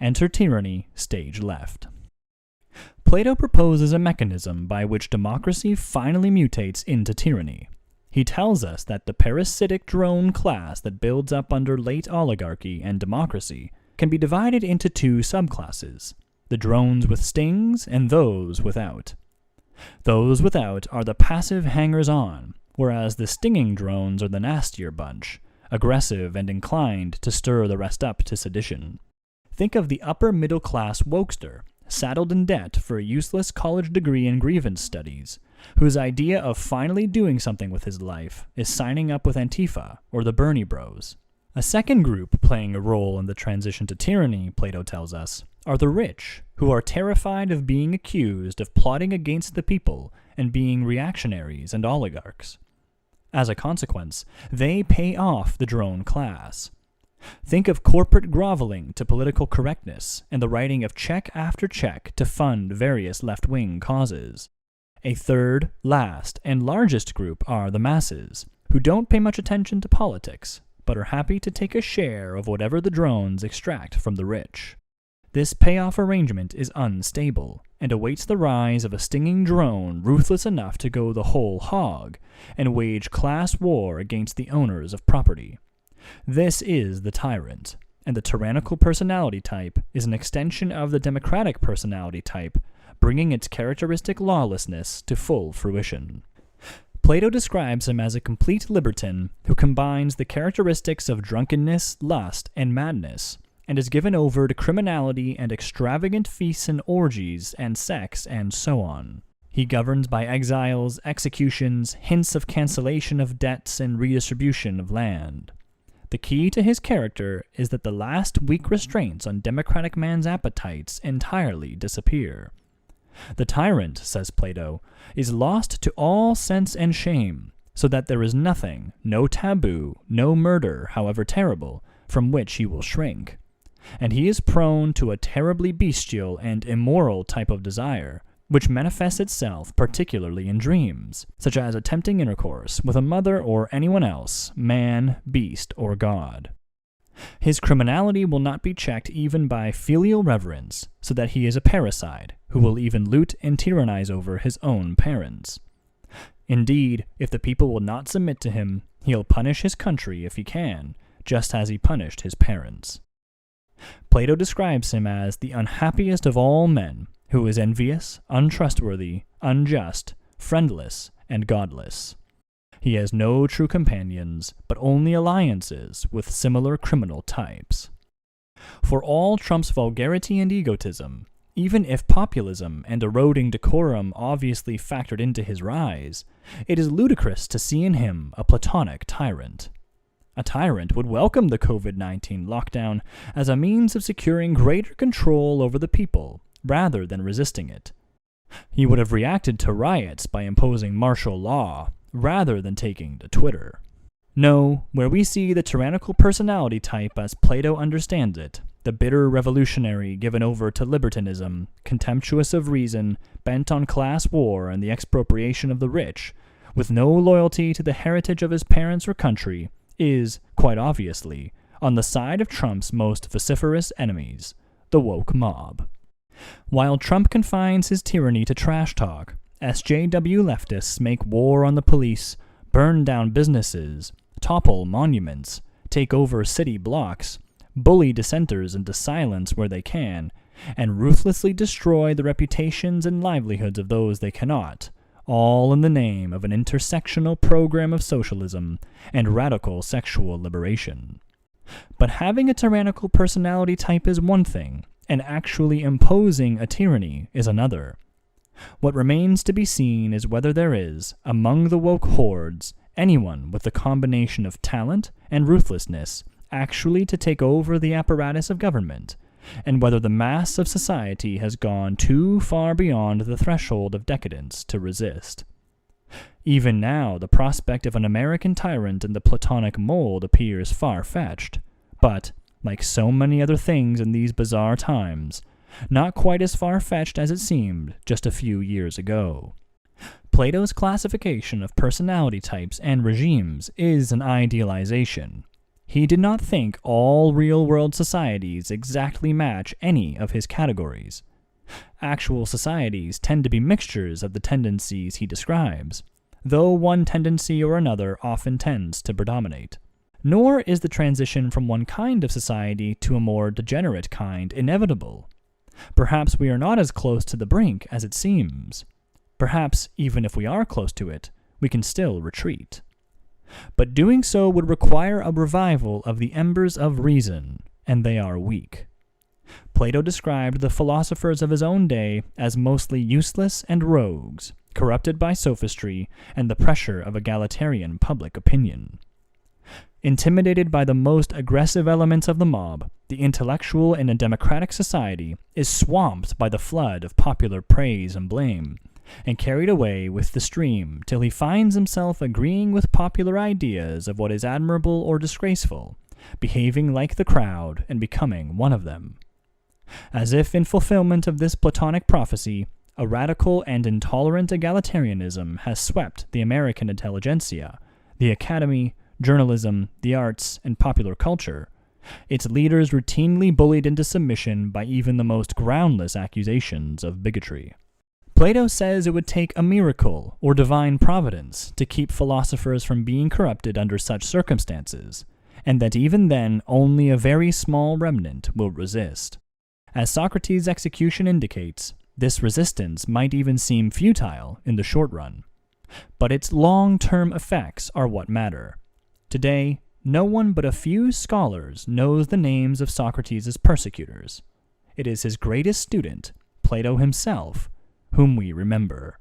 Enter Tyranny, stage left. Plato proposes a mechanism by which democracy finally mutates into tyranny. He tells us that the parasitic drone class that builds up under late oligarchy and democracy can be divided into two subclasses, the drones with stings and those without. Those without are the passive hangers-on, whereas the stinging drones are the nastier bunch, aggressive and inclined to stir the rest up to sedition. Think of the upper-middle-class wokester, saddled in debt for a useless college degree in grievance studies, whose idea of finally doing something with his life is signing up with Antifa or the Bernie Bros. A second group playing a role in the transition to tyranny, Plato tells us, are the rich, who are terrified of being accused of plotting against the people and being reactionaries and oligarchs. As a consequence, they pay off the drone class. Think of corporate groveling to political correctness and the writing of check after check to fund various left-wing causes. A third, last, and largest group are the masses, who don't pay much attention to politics, but are happy to take a share of whatever the drones extract from the rich. This payoff arrangement is unstable, and awaits the rise of a stinging drone ruthless enough to go the whole hog, and wage class war against the owners of property. This is the tyrant, and the tyrannical personality type is an extension of the democratic personality type, bringing its characteristic lawlessness to full fruition. Plato describes him as a complete libertine who combines the characteristics of drunkenness, lust, and madness, and is given over to criminality and extravagant feasts and orgies and sex and so on. He governs by exiles, executions, hints of cancellation of debts, and redistribution of land. The key to his character is that the last weak restraints on democratic man's appetites entirely disappear. The tyrant, says Plato, is lost to all sense and shame, so that there is nothing, no taboo, no murder, however terrible, from which he will shrink. And he is prone to a terribly bestial and immoral type of desire, which manifests itself particularly in dreams, such as attempting intercourse with a mother or anyone else, man, beast, or god. His criminality will not be checked even by filial reverence, so that he is a parricide, who will even loot and tyrannize over his own parents. Indeed, if the people will not submit to him, he'll punish his country if he can, just as he punished his parents. Plato describes him as the unhappiest of all men, who is envious, untrustworthy, unjust, friendless, and godless. He has no true companions, but only alliances with similar criminal types. For all Trump's vulgarity and egotism, even if populism and eroding decorum obviously factored into his rise, it is ludicrous to see in him a platonic tyrant. A tyrant would welcome the COVID-19 lockdown as a means of securing greater control over the people, rather than resisting it. He would have reacted to riots by imposing martial law, rather than taking to Twitter. No, where we see the tyrannical personality type as Plato understands it, the bitter revolutionary given over to libertinism, contemptuous of reason, bent on class war and the expropriation of the rich, with no loyalty to the heritage of his parents or country, is, quite obviously, on the side of Trump's most vociferous enemies, the woke mob. While Trump confines his tyranny to trash talk, SJW leftists make war on the police, burn down businesses, topple monuments, take over city blocks, bully dissenters into silence where they can, and ruthlessly destroy the reputations and livelihoods of those they cannot, all in the name of an intersectional program of socialism and radical sexual liberation. But having a tyrannical personality type is one thing, and actually imposing a tyranny is another. What remains to be seen is whether there is, among the woke hordes, anyone with the combination of talent and ruthlessness actually to take over the apparatus of government, and whether the mass of society has gone too far beyond the threshold of decadence to resist. Even now, the prospect of an American tyrant in the Platonic mold appears far-fetched, but, like so many other things in these bizarre times, not quite as far-fetched as it seemed just a few years ago. Plato's classification of personality types and regimes is an idealization. He did not think all real-world societies exactly match any of his categories. Actual societies tend to be mixtures of the tendencies he describes, though one tendency or another often tends to predominate. Nor is the transition from one kind of society to a more degenerate kind inevitable. Perhaps we are not as close to the brink as it seems. Perhaps, even if we are close to it, we can still retreat. But doing so would require a revival of the embers of reason, and they are weak. Plato described the philosophers of his own day as mostly useless and rogues, corrupted by sophistry and the pressure of egalitarian public opinion. Intimidated by the most aggressive elements of the mob, the intellectual in a democratic society is swamped by the flood of popular praise and blame, and carried away with the stream till he finds himself agreeing with popular ideas of what is admirable or disgraceful, behaving like the crowd and becoming one of them. As if in fulfillment of this Platonic prophecy, a radical and intolerant egalitarianism has swept the American intelligentsia, the academy, journalism, the arts, and popular culture, its leaders routinely bullied into submission by even the most groundless accusations of bigotry. Plato says it would take a miracle or divine providence to keep philosophers from being corrupted under such circumstances, and that even then only a very small remnant will resist. As Socrates' execution indicates, this resistance might even seem futile in the short run. But its long-term effects are what matter. Today, no one but a few scholars knows the names of Socrates' persecutors. It is his greatest student, Plato himself, whom we remember.